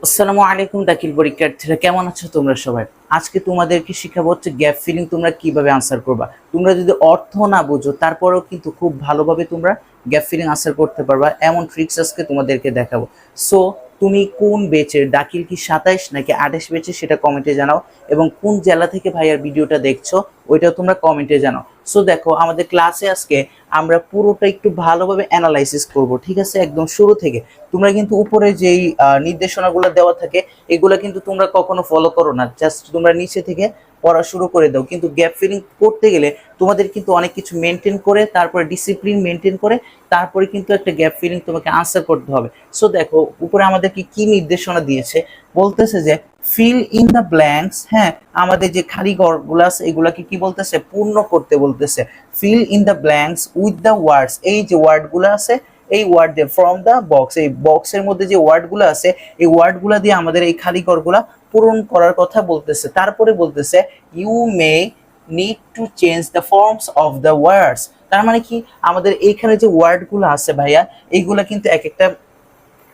আসসালামু আলাইকুম দাখিল পরীক্ষার্থীরা, কেমন আছো তোমরা সবাই? আজকে তোমাদেরকে শিখাবো হচ্ছে গ্যাপ ফিলিং তোমরা কিভাবে আনসার করবা। তোমরা যদি অর্থ না বুঝো তারপরেও কিন্তু খুব ভালোভাবে তোমরা গ্যাপ ফিলিং আনসার করতে পারবা, এমন ট্রিক্স আজকে তোমাদেরকে দেখাবো। সো তুমি কোন বেচের, দাখিল কি 27 নাকি 28 বেচে সেটা কমেন্টে জানাও, এবং কোন জেলা থেকে ভাইয়ার ভিডিওটা দেখছো ওইটাও তোমরা কমেন্টে জানাও। সো দেখো, আমাদের ক্লাসে আজকে আমরা পুরোটা একটু ভালোভাবে অ্যানালাইসিস করব, ঠিক আছে, একদম শুরু থেকে। তোমরা কিন্তু উপরে যেই নির্দেশনাগুলো দেওয়া থাকে এগুলো কিন্তু তোমরা কখনো ফলো করো না, জাস্ট তোমরা নিচে থেকে পড়া শুরু করে দাও। কিন্তু গ্যাপ ফিলিং করতে গেলে তোমাদের কিন্তু অনেক কিছু মেনটেন করে, তারপরে ডিসিপ্লিন মেনটেন করে তারপরে কিন্তু একটা গ্যাপ ফিলিং তোমাকে আনসার করতে হবে। সো দেখো উপরে আমাদেরকে কি নির্দেশনা দিয়েছে, বলতেছে যে ফিল ইন দ্য ব্ল্যাঙ্কস। হ্যাঁ, আমাদের যে খালি ঘরগুলো আছে এগুলাকে কি বলতেছে, পূর্ণ করতে বলতেছে। Fill in the blanks with the words, এই যে ওয়ার্ডগুলো আছে এই ওয়ার্ড দিয়ে, ফ্রম দ্য বক্স, এই বক্সের মধ্যে যে ওয়ার্ডগুলো আছে এই ওয়ার্ডগুলো দিয়ে আমাদের এই খালি ঘরগুলা পূরণ করার কথা বলতেছে। তারপরে বলতেছে you may need to change the forms of the words. তার মানে কি, আমাদের এইখানে যে ওয়ার্ডগুলো আছে ভাইয়া, এইগুলা কিন্তু এক একটা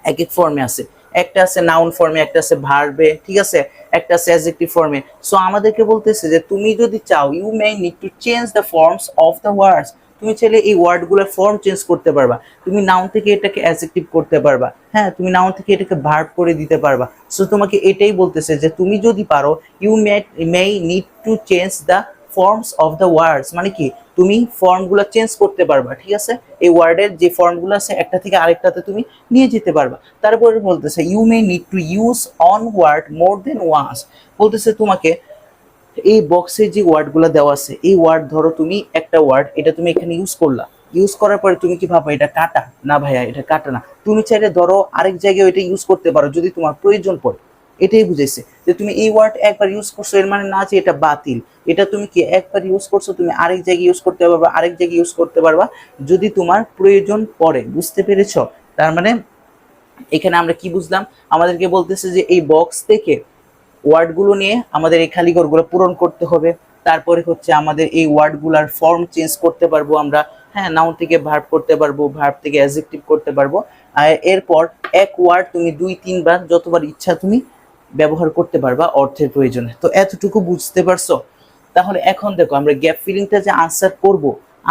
এক এক ফর্মে আছে। একটা আছে নাউন ফর্মে, একটা আছে ভার্বে, ঠিক আছে, একটা আছে অ্যাডজেক্টিভ ফর্মে। সো আমাদেরকে বলতেছে যে তুমি যদি চাও, you may need to change the forms of the words, তুমি চাইলে এই ওয়ার্ডগুলোর ফর্ম চেঞ্জ করতে পারবা। তুমি নাউন থেকে এটাকে অ্যাডজেক্টিভ করতে পারবা, হ্যাঁ, তুমি নাউন থেকে এটাকে ভার্ব করে দিতে পারবা। সো তোমাকে এটাই বলতেছে যে তুমি যদি পারো, you may need to change the forms of the words, মানে কি তুমি ফর্মগুলো চেঞ্জ করতে পারবা, ঠিক আছে, এই ওয়ার্ডের যে ফর্মগুলো আছে একটা থেকে আরেকটাতে তুমি নিয়ে যেতে পারবা। তারপরে বলতেছে you may need to use one word more than once, বলতেছে তোমাকে এই বক্সে যে ওয়ার্ডগুলো দেওয়া আছে এই ওয়ার্ড, ধরো তুমি একটা ওয়ার্ড এটা তুমি এখানে ইউজ করলা, ইউজ করার পরে তুমি কি ভাবো এটা কাটা? না ভাইয়া, এটা কাটা না। তুমি চাইলে ধরো আরেক জায়গায় এটা ইউজ করতে পারো যদি তোমার প্রয়োজন পড়ে। এটাই বুঝাইছে যে তুমি এই ওয়ার্ড একবার ইউজ করছো এর মানে না যে এটা বাতিল। এটা তুমি কি একবার ইউজ করছো, তুমি আরেক জায়গায় ইউজ করতে পারবা, আরেক জায়গায় ইউজ করতে পারবা যদি তোমার প্রয়োজন পড়ে। বুঝতে পেরেছো? তার মানে এখানে আমরা কি বুঝলাম, আমাদেরকে বলতেছে যে এই বক্স থেকে ওয়ার্ডগুলো নিয়ে আমাদের এই খালি ঘরগুলো পূরণ করতে হবে। তারপরে হচ্ছে আমাদের এই ওয়ার্ডগুলোর ফর্ম চেঞ্জ করতে পারবো আমরা, হ্যাঁ, নাউন থেকে ভার্ব করতে পারবো, ভার্ব থেকে অ্যাডজেক্টিভ করতে পারবো। আর এরপর এক ওয়ার্ড তুমি 2-3 বার যতবার ইচ্ছা তুমি ব্যবহার করতে পারবা অর্থের প্রয়োজনে। তো এতটুকু বুঝতে পারছো? তাহলে এখন দেখো, আমরা গ্যাপ ফিলিংটা যে আনসার করব,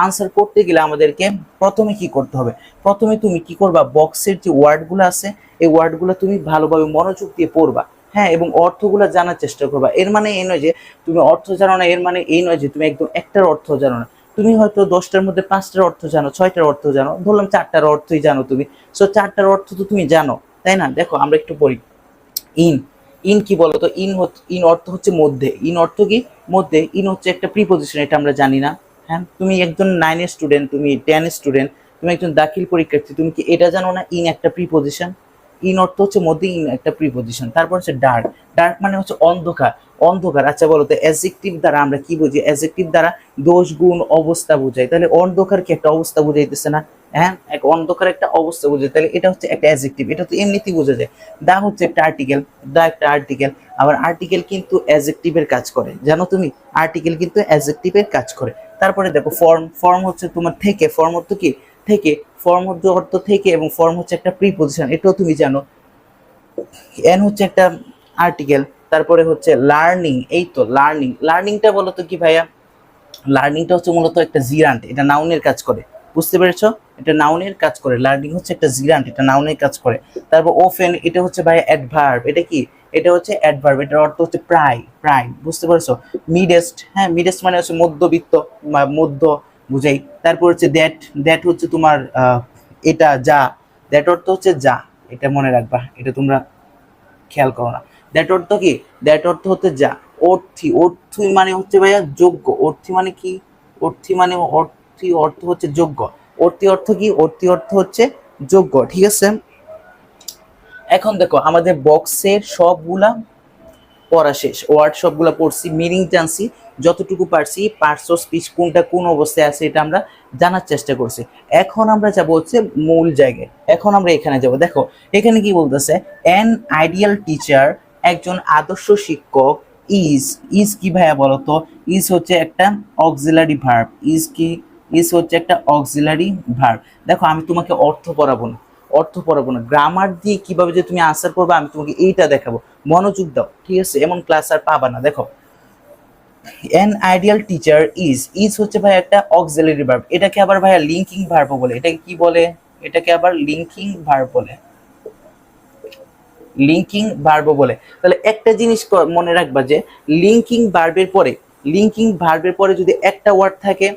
আনসার করতে গেলে আমাদেরকে প্রথমে কি করতে হবে, প্রথমে তুমি কি করবা, বক্সের যে ওয়ার্ডগুলো আছে এই ওয়ার্ডগুলো তুমি ভালোভাবে মনোযোগ দিয়ে পড়বা, হ্যাঁ, এবং অর্থগুলো জানার চেষ্টা করবা। এর মানে এই নয় যে তুমি অর্থ জানো না, এর মানে এই নয় যে তুমি একদম একটার অর্থ জানো না। তুমি হয়তো 10টার মধ্যে 5টার অর্থ জানো, 6টার অর্থ জানো, ধরলাম 4টার অর্থই জানো তুমি। সো 4টার অর্থ তো তুমি জানো, তাই না? দেখো আমরা একটু পড়ি। ইন, ইন কি বলতো, ইন অর্থ হচ্ছে মধ্যে। ইন অর্থ কি? মধ্যে। ইন হচ্ছে একটা প্রিপজিশন, এটা আমরা জানি না? হ্যাঁ, তুমি একজন 9-এর স্টুডেন্ট, তুমি 10-এর স্টুডেন্ট, তুমি একজন দাখিল পরীক্ষার্থী, তুমি কি এটা জানো না ইন একটা প্রিপজিশন? ইন অর্থ হচ্ছে মধ্যে, ইন একটা প্রিপজিশন। তারপর হচ্ছে ডার্ক, ডার্ক মানে হচ্ছে অন্ধকার, অন্ধকার। আচ্ছা বলো তো, অ্যাডজেক্টিভ দ্বারা আমরা কি বুঝি? অ্যাডজেক্টিভ দ্বারা দোষ, গুণ, অবস্থা বোঝাই। তাহলে অন্ধকার কি একটা অবস্থা বুঝাইতেছে না? হ্যাঁ, এক অন্ধকার একটা অবস্থা বোঝায়, তাহলে এটা হচ্ছে একটা অ্যাডজেক্টিভ, এটা তো এমনিতেই বোঝা যায়। দা হচ্ছে একটা আর্টিকেল, দা একটা আর্টিকেল। আবার আর্টিকেল কিন্তু অ্যাডজেক্টিভের কাজ করে, জানো তুমি? আর্টিকেল কিন্তু অ্যাডজেক্টিভের কাজ করে। তারপরে দেখো ফর্ম, ফর্ম হচ্ছে তোমার থেকে, ফর্ম অর্থ কি? থেকে, ফর্ম হচ্ছে অর্থ থেকে, এবং ফর্ম হচ্ছে একটা প্রিপজিশন, এটাও তুমি জানো। এন হচ্ছে একটা আর্টিকেল। তারপরে হচ্ছে লার্নিং, এই তো লার্নিং, লার্নিংটা বলো তো কি ভাইয়া? লার্নিংটা হচ্ছে মূলত একটা জিরান্ট, এটা নাউনের কাজ করে। বুঝতে পেরেছো? এটা নাউনের কাজ করে। লার্নিং হচ্ছে একটা জিরান্ট, এটা নাউনের কাজ করে। তারপর ওফেন, এটা হচ্ছে ভাই অ্যাডভার্ব। এটা কি? এটা হচ্ছে অ্যাডভার্ব, এটার অর্থ হচ্ছে প্রায়, প্রায়। বুঝতে পেরেছো? মিডেস্ট, হ্যাঁ, মিডেস্ট মানে হচ্ছে মধ্যবিত্ত, মধ্য বুঝাই। তারপর হচ্ছে দ্যাট, দ্যাট হচ্ছে তোমার এটা যা, দ্যাট অর্থ হচ্ছে যা, এটা মনে রাখবা, এটা তোমরা খেয়াল করো না। দ্যাট অর্থ কি? দ্যাট অর্থ হচ্ছে যা। অর্থী, অর্থী মানে হচ্ছে ভাইয়া যোগ্য। অর্থী মানে কি? অর্থী মানে অর্থী অর্থ হচ্ছে যোগ্য। অর্থী অর্থ কি? অর্থী অর্থ হচ্ছে যোগ্য, ঠিক আছে। এখন দেখো আমাদের বক্সের সবগুলা পড়া শেষ, ওয়ার্ড সবগুলো পড়ছি, মিনিং জানছি, যতটুকু পারছি। পার্টস অফ স্পিচ কোনটা কোন অবস্থায় আছে এটা আমরা জানার চেষ্টা করছি। এখন আমরা যাব হচ্ছে মূল জায়গায়। এখন আমরা এখানে যাব। দেখো এখানে কি বলতেছে, অ্যান আইডিয়াল টিচার, একজন আদর্শ শিক্ষক, ইজ, ইজ কি ভাইয়া বলো তো? ইজ হচ্ছে একটা অক্সিলারি ভার্ব। ইজ কি? ইজ হচ্ছে একটা অক্সিলারি ভার্ব। দেখো আমি তোমাকে অর্থ পড়াবো না, অর্থ পড়াবো না, গ্রামার দিয়ে কিভাবে যে তুমি আনসার করবে আমি তোমাকে এইটা দেখাবো, মনোযোগ দাও, ঠিক আছে? এমন ক্লাস আর পাবা না। দেখো, an ideal teacher is হচ্ছে ভাই একটা অক্সিলারি ভার্ব, এটাকে আবার ভাইয়া লিঙ্কিং ভার্ব বলে। এটাকে কি বলে? এটাকে আবার লিঙ্কিং ভার্ব বলে, লিঙ্কিং ভার্ব বলে। তাহলে একটা জিনিস মনে রাখবা যে লিঙ্কিং ভার্বের পরে, লিঙ্কিং ভার্বের পরে যদি একটা ওয়ার্ড থাকে,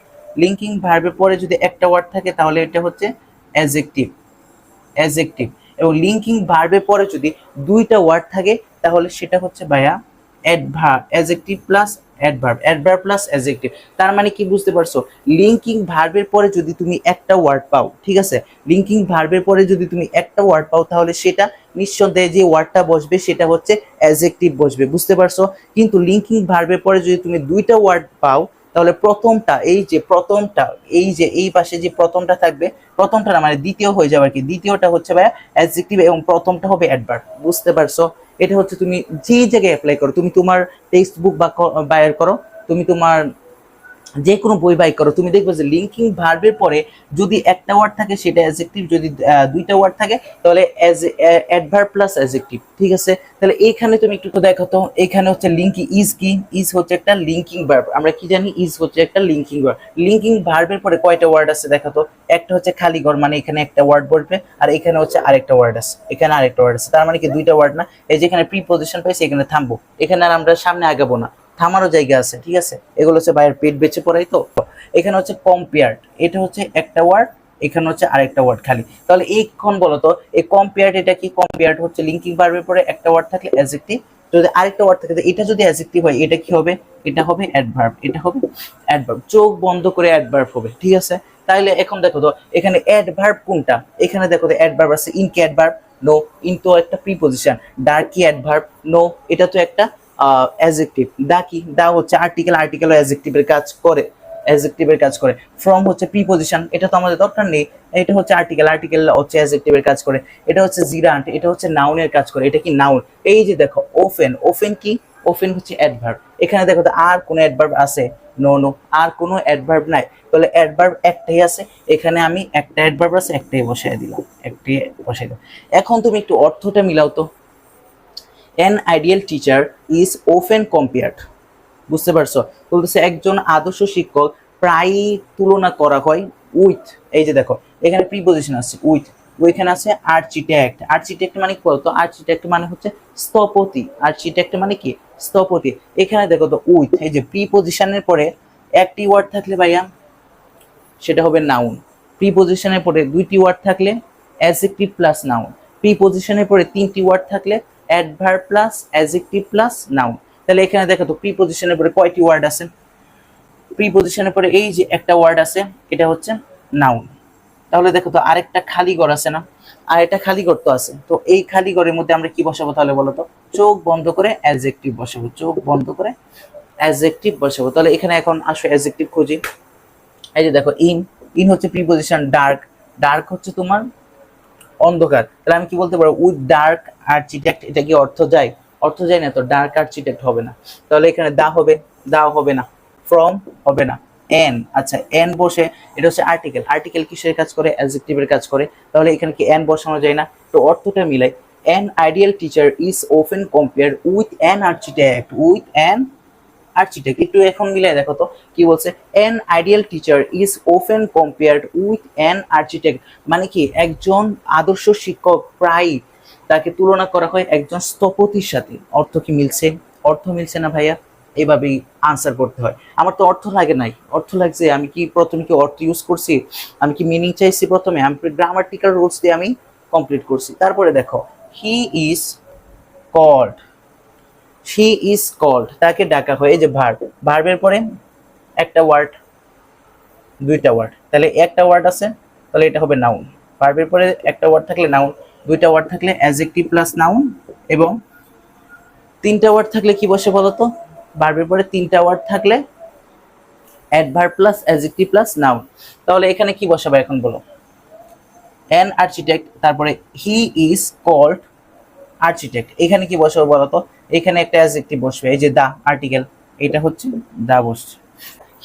লিঙ্কিং ভার্বের পরে যদি একটা ওয়ার্ড থাকে তাহলে এটা হচ্ছে অ্যাডজেক্টিভ, অ্যাডজেক্টিভ। এবং লিঙ্কিং ভার্বের পরে যদি দুইটা ওয়ার্ড থাকে তাহলে সেটা হচ্ছে ভাইয়া adverb, adjective plus adverb, adverb plus adjective. তার মানে কি বুঝতে পারছো? লিঙ্কিং ভার্বের পরে যদি তুমি একটা ওয়ার্ড পাও, ঠিক আছে, লিঙ্কিং ভার্বের পরে যদি তুমি একটা ওয়ার্ড পাও তাহলে সেটা নিঃসন্দেহে যে ওয়ার্ডটা বসবে সেটা হচ্ছে অ্যাডজেক্টিভ বসবে, বুঝতে পারছো? কিন্তু লিঙ্কিং ভার্বের পরে যদি তুমি দুইটা ওয়ার্ড পাও তাহলে প্রথমটা, এই যে প্রথমটা, এই যে এই পাশে যে প্রথমটা থাকবে, প্রথমটা না মানে দ্বিতীয় হয়ে যাবে আর কি, দ্বিতীয়টা হচ্ছে ভাইয়া অ্যাডজেক্টিভ এবং প্রথমটা হবে অ্যাডভার্ব, বুঝতে পারছো? এটা হচ্ছে তুমি যে জায়গায় অ্যাপ্লাই করো, তুমি তোমার টেক্সট বুক বা বাইর করো, তুমি তোমার যে কোনো বই বাই করো, তুমি দেখবে যে লিঙ্কিং ভার্বের পরে যদি একটা ওয়ার্ড থাকে সেটা অ্যাডজেক্টিভ, যদি দুইটা ওয়ার্ড থাকে তাহলে অ্যাডভার্ব প্লাস অ্যাডজেক্টিভ, ঠিক আছে? তাহলে এখানে তুমি একটু দেখো তো, এখানে হচ্ছে লিঙ্কিং ইজ কি, ইজ হচ্ছে একটা লিঙ্কিং ভার্ব, আমরা কি জানি? ইজ হচ্ছে একটা লিঙ্কিং ভার্ব। লিঙ্কিং ভার্বের পরে কয়টা ওয়ার্ড আছে দেখো তো? একটা হচ্ছে খালি ঘর, মানে এখানে একটা ওয়ার্ড বলবে, আর এখানে হচ্ছে আরেকটা ওয়ার্ড আছে, এখানে আরেকটা ওয়ার্ড আছে, তার মানে কি দুইটা ওয়ার্ড না? এই যে এখানে প্রিপজিশন পাইছি, এখানে থামবো, এখানে আর আমরা সামনে আগাবো না, থামারও জায়গা আছে, ঠিক আছে? এগুলো হচ্ছে বাইরের পেট বেঁচে পড়াই তো। এখানে হচ্ছে কম্পেয়ার্ড, এটা হচ্ছে একটা ওয়ার্ড, এখানে হচ্ছে আরেকটা ওয়ার্ড খালি। তাহলে এইক্ষণ বলো তো এই কম্পেয়ার্ড এটা কি? কম্পেয়ার্ড হচ্ছে লিঙ্কিং ভার্বের পরে একটা ওয়ার্ড থাকলে অ্যাডজেক্টিভ, যদি আরেকটা ওয়ার্ড থাকে এটা যদি অ্যাডজেক্টিভ হয় এটা কি হবে? এটা হবে অ্যাডভার্ব, এটা হবে অ্যাডভার্ব, চোখ বন্ধ করে অ্যাডভার্ব হবে, ঠিক আছে? তাহলে এখন দেখো তো এখানে অ্যাডভার্ব কোনটা? এখানে দেখো তো অ্যাডভার্ব আছে, ইন কি অ্যাডভার্ব? নো। ইন তো একটা প্রিপজিশন। ডার কি অ্যাডভার্ব? নো, এটা তো একটা অ্যাডজেক্টিভ। দা কি? দা হচ্ছে আর্টিকেল, আর্টিকেল অ্যাডজেক্টিভের কাজ করে, অ্যাডজেক্টিভের কাজ করে। ফ্রম হচ্ছে প্রিপজিশন, এটা তো আমাদের দরকার নেই, এটা হচ্ছে আর্টিকেল, আর্টিকেল হচ্ছে অ্যাডজেক্টিভের কাজ করে। এটা হচ্ছে জিরান্ট, এটা হচ্ছে নাউনের কাজ করে। এটা কি? নাউন। এই যে দেখো ওফেন, ওফেন কি? ওফেন হচ্ছে অ্যাডভার্ব। এখানে দেখো তো আর কোনো অ্যাডভার্ব আছে? নো নো, আর কোনো অ্যাডভার্ব নাই। তাহলে অ্যাডভার্ব একটাই আছে, এখানে আমি একটা অ্যাডভার্ব আছে একটাই বসাই দিলাম, একটাই বসাই দিলাম। এখন তুমি একটু অর্থটা মিলাও তো। an ideal teacher is often compared, বুঝতে পারছো? বলতেছে একজন আদর্শ শিক্ষক প্রায়ই তুলনা করা হয় উইথ, এই যে দেখো এখানে প্রিপজিশন আছে উইথ, ওইখানে আছে আর্চিটেক্ট। আর্চিটেক্ট মানে কি বলতো? আর্চিটেক্ট মানে হচ্ছে স্থপতি। আর্চিটেক্ট মানে কি? স্থপতি। এখানে দেখো তো উইথ, এই যে প্রিপজিশনের পরে একটি ওয়ার্ড থাকলে ভাইয়া সেটা হবে নাউন, প্রিপজিশনের পরে দুইটি ওয়ার্ড থাকলে অ্যাডজেক্টিভ প্লাস নাউন, প্রিপজিশনের পরে তিনটি ওয়ার্ড থাকলে adverb plus adjective plus noun. তাহলে এখানে দেখো তো প্রিপজিশনের পরে কয়টি ওয়ার্ড আছে? প্রিপজিশনের পরে এই যে একটা ওয়ার্ড আছে, এটা হচ্ছে নাউন। তাহলে দেখো তো আরেকটা খালি ঘর আছে না? আর এটা খালি ঘর তো আছে, তো এই খালি ঘরের মধ্যে আমরা কি বসাবো তাহলে বলো তো? চোখ বন্ধ করে অ্যাডজেক্টিভ বসাবো, চোখ বন্ধ করে অ্যাডজেক্টিভ বসাবো। তাহলে এখানে এখন আসো অ্যাডজেক্টিভ খুঁজি। এই যে দেখো ইন, ইন হচ্ছে প্রিপজিশন ডার্ক, ডার্ক হচ্ছে তোমার অন্ধকার। তাহলে আমি কি বলতে পারবো? উইথ ডার্ক আর্চিটেক্ট, এটা কি অর্থ যায়? অর্থ যায় না তো, ডার্ক আর্চিটেক্ট হবে না। তাহলে এখানে দা হবে, দা হবে না। ফ্রম হবে না। এন, আচ্ছা এন বসে, এটা হচ্ছে আর্টিকেল, আর্টিকেল কিসের কাজ করে? অ্যাডজেক্টিভের কাজ করে। তাহলে এখানে কি এন বসানো যায় না? তো অর্থটা মিলাই, an ideal teacher is often compared with an architect, with an architect. একটু এখন মিলাই দেখো তো কি বলছে? an ideal teacher is often compared with an architect, মানে কি একজন আদর্শ শিক্ষক প্রায় তাকে তুলনা করা হয় একজন স্থপতির সাথে। অর্থ কি মিলছে? অর্থ মিলছে না ভাইয়া? এইভাবেই আনসার করতে হয়। আমার তো অর্থ লাগে নাই, অর্থ লাগছে। আমি কি প্রথমে কি অর্থ ইউজ করছি? আমি কি মিনিং চাইছি প্রথমে? আমি গ্রামাটিক্যাল রুলস দিয়ে আমি কমপ্লিট করছি। তারপরে দেখো he is called, she is called, তাকে ডাকা হয়। এই যে ভার্ব, ভার্বের পরে একটা ওয়ার্ড, দুইটা ওয়ার্ড, তাহলে একটা ওয়ার্ড আছে, তাহলে এটা হবে নাউন। ভার্বের পরে একটা ওয়ার্ড থাকলে নাউন, দুইটা ওয়ার্ড থাকলে অ্যাডজেক্টিভ প্লাস নাউন, এবং তিনটা ওয়ার্ড থাকলে কি বসে বলো তো? ভার্বের পরে তিনটা ওয়ার্ড থাকলে adverb plus adjective plus noun. তাহলে এখানে কি বসাবে এখন বলো? অ্যান আর্চিটেক্ট, তারপরে হি ইজ কল্ড আর্চিটেক্ট, এখানে কি বসবে বলো তো? এখানে একটা অ্যাডজেক্টিভ বসবে, এই যে দা আর্টিকেল, এটা হচ্ছে দা বসছে।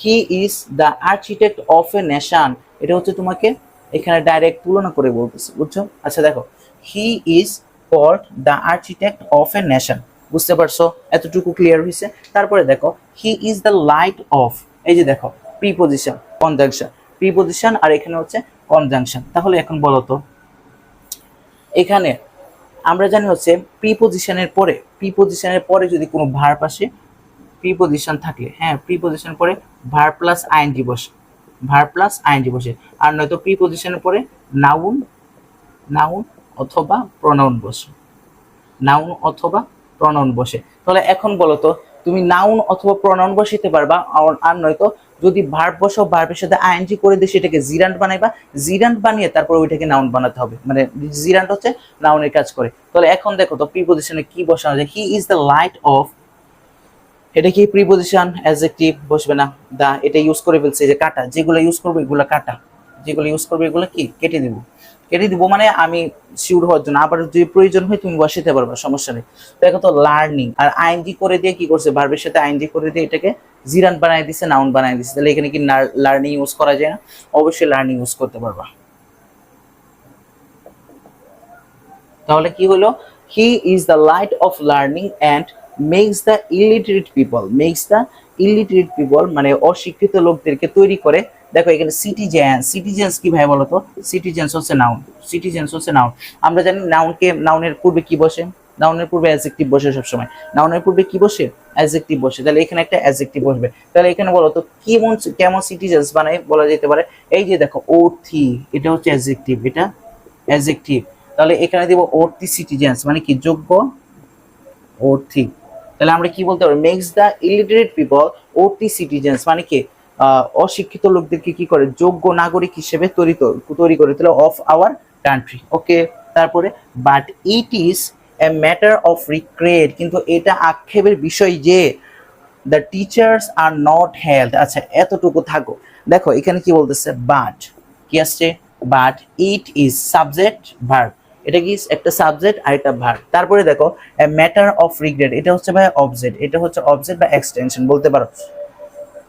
হি is the architect of a nation, এটা হচ্ছে তোমাকে এখানে ডাইরেক্ট তুলনা করে বলতেছে, বুঝছো? আচ্ছা দেখো, he is called the architect of a nation, বুঝতে পারছো? এতটুকু ক্লিয়ার হয়েছে। তারপরে দেখো, he is the light of, এই যে দেখো প্রিপজিশন কনজাংশন, প্রিপজিশন আর এখানে হচ্ছে কনজাংশন। তাহলে এখন বলো তো, এখানে আমরা জানি হচ্ছে প্রিপজিশনের পরে যদি কোনো ভার্ব আসে, প্রিপজিশন থাকলে, হ্যাঁ প্রিপজিশন পরে ভার্ব প্লাস আইএনজি বসে, ভার্ব প্লাস আইএনজি বসে, আর নয়তো প্রিপজিশনের পরে নাউন, নাউন অথবা প্রনাউন বসে, নাউন অথবা প্রনাউন বসে। তাহলে এখন বলো তো, তুমি নাউন অথবা প্রনাউন বসাইতে পারবা, আর নয়তো যদি ভার্ব বসাও, ভার্বের সাথে আইএনজি করে দিয়ে সেটাকে জিরান্ট বানাইবা, জিরান্ট বানিয়ে তারপর ওইটাকে নাউন বানাতে হবে, মানে জিরান্ট হচ্ছে নাউনের কাজ করে। তাহলে এখন দেখো তো প্রিপজিশনে কি বসানো যায়, হি ইজ দ্য লাইট অফ, এটা কি প্রিপজিশন, অ্যাডজেক্টিভ বসবে না, দা এটা ইউজ করে ফেলছে, যে কাটা, যেগুলো ইউজ করবো এগুলো কাটা, যেগুলো ইউজ করবে এগুলো কি কেটে দিব, কেটে দিব মানে আমি শিওর হওয়ার জন্য, আবার যদি প্রয়োজন হয় তুমি বসাতে পারবা, সমস্যা নেই। দেখো তো লার্নিং আর আইএনজি করে দিয়ে কি করছে, ভার্বের সাথে আইএনজি করে দিয়ে এটাকে জিরান বানায় দিছে, নাউন বানায় দিছে। তাহলে এখানে কি লার্নিং ইউজ করা যায় না? অবশ্যই লার্নিং ইউজ করতে পারবা। তাহলে কি হলো, he is the light of learning and makes the illiterate people, makes the illiterate people মানে অশিক্ষিত লোকদেরকে তৈরি করে। দেখো এখানে সিটিজেন্স, সিটিজেন্স কি ভাই বলো তো? সিটিজেন্স হচ্ছে নাউন, সিটিজেন্স হচ্ছে নাউন। আমরা জানি নাউনকে, নাউনের পূর্বে কি বসে, নাউনের পূর্বে অ্যাডজেক্টিভ বসে সবসময়, নাউনের পূর্বে কি বসে, অ্যাডজেক্টিভ বসে। তাহলে এখানে একটা অ্যাডজেক্টিভ বসবে। তাহলে এখানে বলো তো কেমন কেমন সিটিজেন্স বানাই বলা যেতে পারে, এই যে দেখো অর্থি, এটা হচ্ছে অ্যাডজেক্টিভ, এটা অ্যাডজেক্টিভ। তাহলে এখানে দিব অর্থি সিটিজেন্স মানে কি যোগ্য অর্থি। তাহলে আমরা কি বলতে পারি, makes the illiterate people worthy citizens মানে কি অশিক্ষিত লোকদেরকে কি করে, যোগ্য নাগরিক হিসেবে তৈরি করে তোলে অফ আওয়ার কান্ট্রি। ওকে, তারপরে but it is a matter of regret, কিন্তু এটা আক্ষেপের বিষয় যে the teachers are not held. আচ্ছা এতটুকু থাকো, দেখো এখানে কি বলতেছে, বাট কি আসছে, but it is subject verb, এটা কি একটা সাবজেক্ট আর এটা ভার্ব। তারপরে দেখো এ ম্যাটার অফ রিগ্রেট, এটা হচ্ছে ভাই অবজেক্ট, এটা হচ্ছে অবজেক্ট বা এক্সটেনশন বলতে পারো।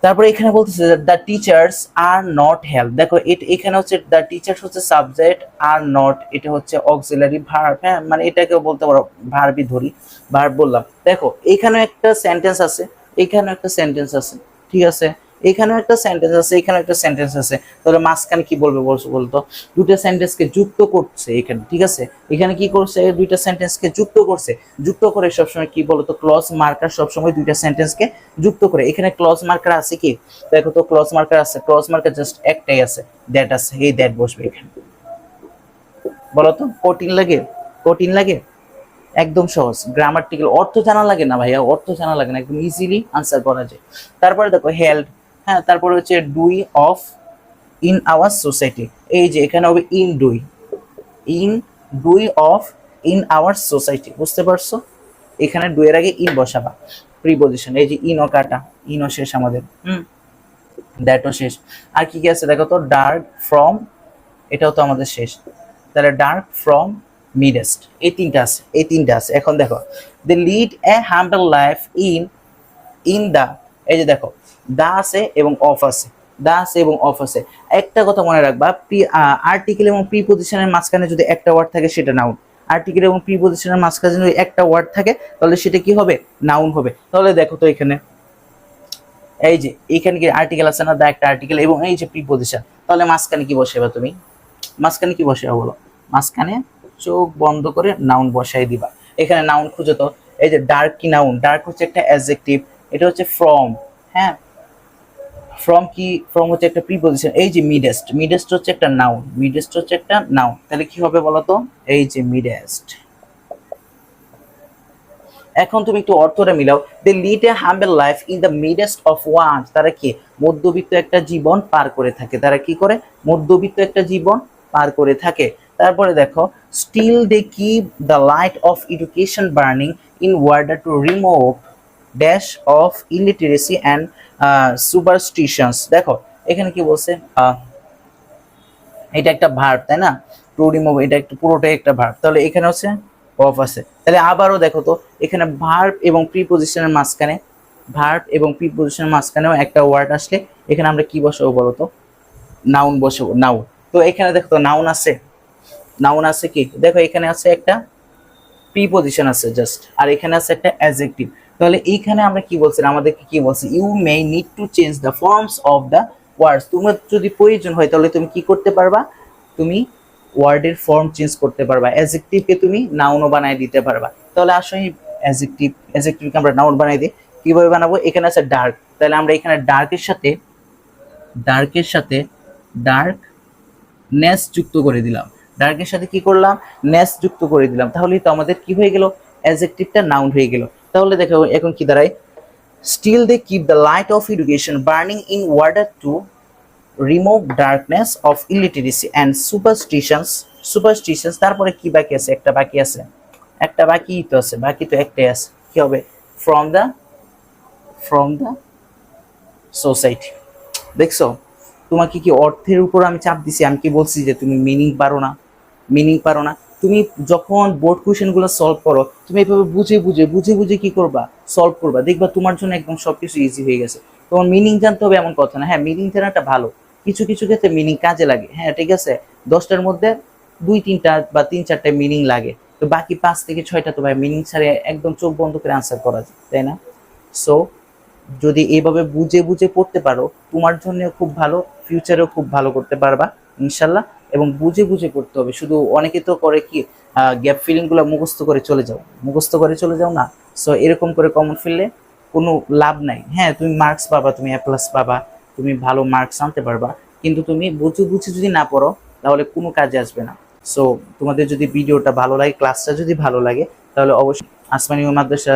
তারপরে এখানে বলতেছে the teachers are not help, দেখো এখানে হচ্ছে দ্য টিচার্স হচ্ছে সাবজেক্ট, আর নট এটা হচ্ছে অক্সিলারি ভার্ব, হ্যাঁ মানে এটাকেও বলতে পারো ভার্বই ধরি, ভার্ব বললাম। দেখো এখানে একটা সেন্টেন্স আছে, এখানে একটা সেন্টেন্স আছে, ঠিক আছে, এখানেও একটা সেন্টেন্স আছে, এখানেও একটা সেন্টেন্স আছে। তাহলে মাঝখানে কি বলবে বলতো, দুটো সেন্টেন্সকে যুক্ত করছে এখানে, ঠিক আছে, এখানে কি করছে, দুইটা সেন্টেন্সকে যুক্ত করছে, যুক্ত করে সবসময় কি বলতো, ক্লজ মার্কার সবসময় দুইটা সেন্টেন্সকে যুক্ত করে। এখানে ক্লজ মার্কার আছে কি, দেখো তো ক্লজ মার্কার আছে, ক্লজ মার্কার জাস্ট একটাই আছে, দ্যাট আছে, এই দ্যাট বসবে এখানে। বলতো কঠিন লাগে, কঠিন লাগে? একদম সহজ, গ্রামাটিক্যাল অর্থ জানা লাগে না ভাইয়া, অর্থ জানা লাগে না, একদম ইজিলি আনসার করা যায়। তারপরে দেখো হেল্প, হ্যাঁ তারপরে হচ্ছে ডুই অফ ইন আওয়ার সোসাইটি, এই যে এখানে হবে ইন ডুই, ইন ডুই অফ ইন আওয়ার সোসাইটি, বুঝতে পারছো? এখানে ডুয়ের আগে ইন বসাবা, প্রিপজিশন, এই যে ইনও কাটা, ইনও শেষ আমাদের, দ্যাটও শেষ। আর কি কি আছে দেখো তো, ডার্ক ফ্রম, এটাও তো আমাদের শেষ। তাহলে ডার্ক ফ্রম মিডেস্ট, এই তিনটা আছে, এই তিনটা আছে। এখন দেখো they lead a humble life in the, এই যে দেখো দা আছে এবং অফ আছে, দা আছে এবং অফ আছে। একটা কথা মনে রাখবা, আর্টিকেল এবং প্রিপজিশনের মাঝখানে যদি একটা ওয়ার্ড থাকে সেটা নাউন, আর্টিকেল এবং প্রিপজিশনের মাঝখানে যদি একটা ওয়ার্ড থাকে তাহলে সেটা কি হবে, নাউন হবে। তাহলে দেখো তো এখানে, এই যে এখানে কি আর্টিকেল আছে না, দা একটা আর্টিকেল এবং এই যে প্রিপজিশন, তাহলে মাঝখানে কি বসাবে তুমি, মাঝখানে কি বসাবে বলো, মাঝখানে চোখ বন্ধ করে নাউন বসাই দিবা। এখানে নাউন খুঁজে তো, এই যে ডার্ক কি নাউন, ডার্ক হচ্ছে একটা অ্যাডজেক্টিভ, এটা হচ্ছে ফ্রম, হ্যাঁ ফ্রম কি, ফ্রম হচ্ছে একটা প্রিপজিশন, এই যে মিডেস্ট, মিডেস্ট হচ্ছে একটা নাউন, মিডেস্ট হচ্ছে একটা নাউন। তাহলে কি হবে বলো তো, এই যে মিডেস্ট। এখন তুমি একটু অর্থটা মিলাও, they lead a humble life in the midst of wants, তারা কি মধ্যবিত্ত একটা জীবন পার করে থাকে, তারা কি করে, মধ্যবিত্ত একটা জীবন পার করে থাকে। তারপরে দেখো still they keep the light of education burning in order to remove dash of illiteracy and superstitions. দেখো এখানে কি বলছে, এটা একটা ভার্ব তাই না, টু রিমুভ এটা একটা পুরোটাই একটা ভার্ব, তাহলে এখানে হচ্ছে অফ আছে। তাহলে আবারও দেখো তো এখানে ভার্ব এবং প্রিপজিশনের মাঝখানে, ভার্ব এবং প্রিপজিশনের মাঝখানেও একটা ওয়ার্ড আসলে এখানে আমরা কি বসাবো বলতো, নাউন বসাবো, নাউন। তো এখানে দেখো তো নাউন আছে, নাউন আছে কি দেখো এখানে আছে একটা প্রিপজিশন আছে জাস্ট, আর এখানে আছে একটা অ্যাডজেক্টিভ। তাহলে এইখানে আমরা কি বলছি, আমাদেরকে কি বলছি, you may need to change the forms of the words. তোমার যদি প্রয়োজন হয় তাহলে তুমি কি করতে পারবা, তুমি ওয়ার্ডের ফর্ম চেঞ্জ করতে পারবা, অ্যাডজেক্টিভকে তুমি নাউনও বানায় দিতে পারবা। তাহলে আসলে অ্যাডজেক্টিভকে আমরা নাউন বানাই দিই, কিভাবে বানাবো, এখানে আছে ডার্ক, তাহলে আমরা এখানে ডার্কের সাথে ডার্কনেস যুক্ত করে দিলাম, ডার্কের সাথে কি করলাম, নেস যুক্ত করে দিলাম, তাহলেই তো আমাদের কি হয়ে গেল, অ্যাডজেক্টিভটা নাউন হয়ে গেল। তাহলে দেখো এখন কি দাঁড়ায়, still they keep the light of education burning in order to remove darkness of illiteracy and superstitions. তারপরে কি বাকি আছে, একটা বাকি আছে, একটা বাকি তো আছে, বাকি তো একটাই আছে, কি হবে, ফ্রম দ্য সোসাইটি। দেখছো, তোমাকে কি অর্থের উপর আমি চাপ দিছি, আমি কি বলছি যে তুমি মিনিং পারো না। তুমি যখন বোর্ড কোয়েশ্চেনগুলো সলভ করো, তুমি এভাবে বুঝে কি করবা, সলভ করবা, দেখবা তোমার জন্য একদম সবকিছু ইজি হয়ে গেছে। তোমার মিনিং জানতে হবে এমন কথা না, হ্যাঁ মিনিং জানাটা ভালো, কিছু কিছু ক্ষেত্রে মিনিং কাজে লাগে, হ্যাঁ ঠিক আছে, 10টার মধ্যে 2-3টা বা 3-4টা মিনিং লাগে, তো বাকি 5 থেকে 6টা তো ভাই মিনিং ছাড়া একদম চোখ বন্ধ করে আনসার করা যায়, তাই না? সো যদি এইভাবে বুঝে পড়তে পারো, তোমার জন্য খুব ভালো, ফিউচারেও খুব ভালো করতে পারবা ইনশাল্লাহ। এবং বুঝে পড়তে হবে, শুধু অনেকে তো করে কি গ্যাপ ফিলিং গুলো মুখস্থ করে চলে যাও না। সো এরকম করে কমন ফেললে কোনো লাভ নাই। হ্যাঁ তুমি মার্কস পাবা, তুমি A+ পাবা, তুমি ভালো মার্কস আনতে পারবা, কিন্তু তুমি বুঝে যদি না পড়ো তাহলে কোনো কাজে আসবে না। সো তোমাদের যদি ভিডিওটা ভালো লাগে, ক্লাসটা যদি ভালো লাগে, তাহলে অবশ্যই আসমানী মাদ্রাসা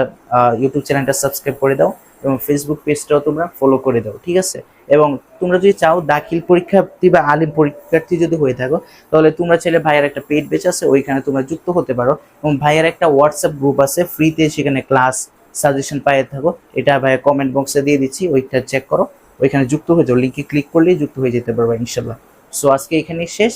ইউটিউব চ্যানেলটা সাবস্ক্রাইব করে দাও এবং ফেসবুক পেজটাও তোমরা ফলো করে দাও, ঠিক আছে? এবং তোমরা যদি চাও দাখিল পরীক্ষার্থী বা আলিম পরীক্ষার্থী যদি হয়ে থাকো, তাহলে তোমরা চাইলে ভাইয়ের একটা পেড বেচ আছে, ওইখানে তোমরা যুক্ত হতে পারো, এবং ভাইয়ের একটা হোয়াটসঅ্যাপ গ্রুপ আছে ফ্রিতে, সেখানে ক্লাস সাজেশন পাইয়ে থাকো, এটা ভাইয়া কমেন্ট বক্সে দিয়ে দিচ্ছি, ওইটা চেক করো, ওইখানে যুক্ত হয়ে যাও, লিঙ্কে ক্লিক করলেই যুক্ত হয়ে যেতে পারবে ইনশাল্লাহ। সো আজকে এখানেই শেষ।